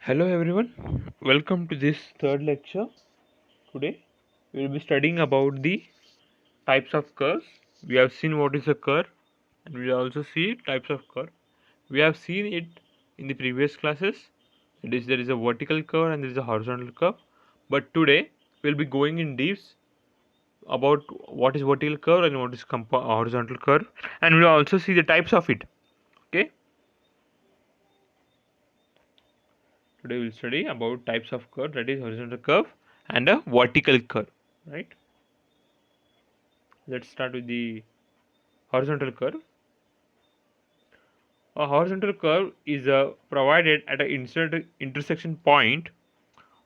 Hello everyone, welcome to this third lecture. Today we will be studying about the types of curves. We have seen what is a curve and we will also see types of curve. We have seen it in the previous classes. It is there is a vertical curve and there is a horizontal curve. But today we will be going in deep about what is vertical curve and what is horizontal curve, and we will also see the types of it. Okay. Today we will study about types of curve, that is horizontal curve and a vertical curve, right? Let's start with the horizontal curve. A horizontal curve is provided at an intersection point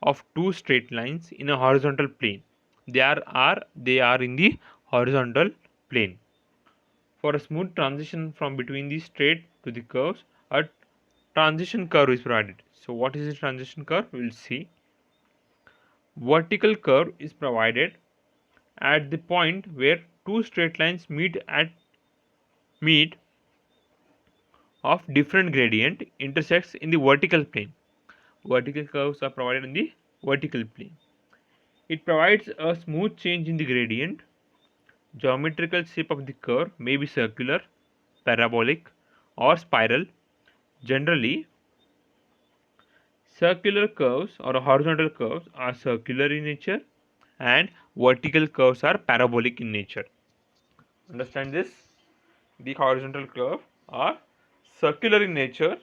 of two straight lines in a horizontal plane. They are in the horizontal plane. For a smooth transition from between the straight to the curves, a transition curve is provided. So what is the transition curve? We will see. Vertical curve is provided at the point where two straight lines meet of different gradient intersects in the vertical plane. Vertical curves are provided in the vertical plane. It provides a smooth change in the gradient. Geometrical shape of the curve may be circular, parabolic, or spiral. Generally, circular curves or horizontal curves are circular in nature and vertical curves are parabolic in nature. Understand this? The horizontal curve are circular in nature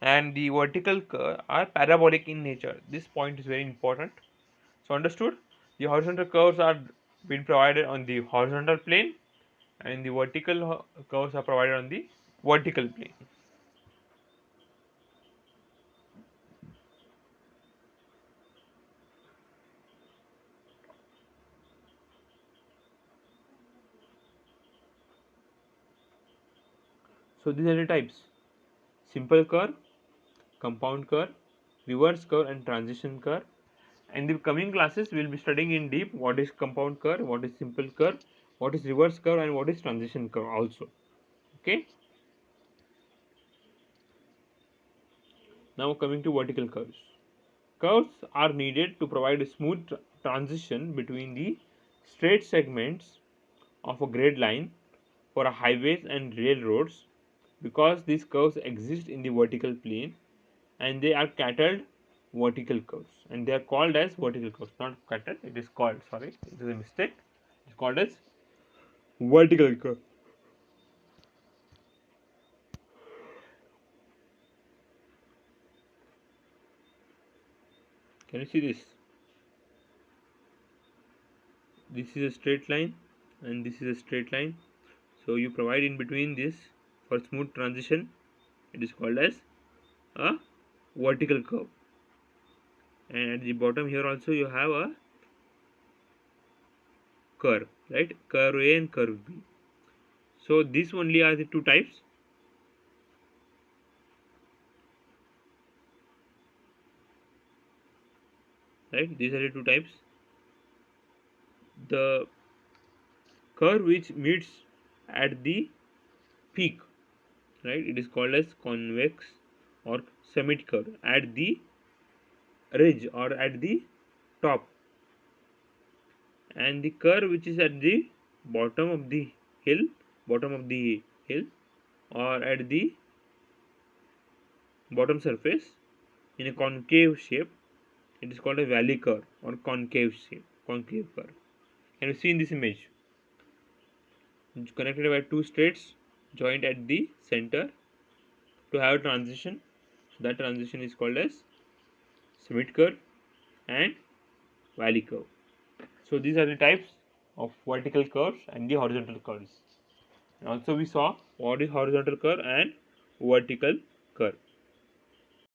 and the vertical curve are parabolic in nature. This point is very important. So understood? The horizontal curves are being provided on the horizontal plane and the vertical curves are provided on the vertical plane. So these are the types: simple curve, compound curve, reverse curve and transition curve. In the coming classes we will be studying in deep what is compound curve, what is simple curve, what is reverse curve and what is transition curve also. Okay. Now coming to vertical curves. Curves are needed to provide a smooth transition between the straight segments of a grade line for highways and railroads. Because these curves exist in the vertical plane and they are cattled vertical curves, and they are called as vertical curves, not cattled, it is called, sorry, it is a mistake, it's called as vertical curve. Can you see this? This is a straight line and this is a straight line, so you provide in between this for smooth transition. It is called as a vertical curve, and at the bottom here also you have a curve, right? Curve A and curve B. So these only are the two types. Right, these are the two types. The curve which meets at the peak, right, it is called as convex or summit curve. At the ridge or at the top, and the curve which is at the bottom of the hill bottom of the hill or at the bottom surface in a concave shape, it is called a valley curve or concave curve. Can you see in this image? It's connected by two straights joined at the center to have a transition. So that transition is called as summit curve and valley curve. So these are the types of vertical curves and the horizontal curves. And also we saw what is horizontal curve and vertical curve.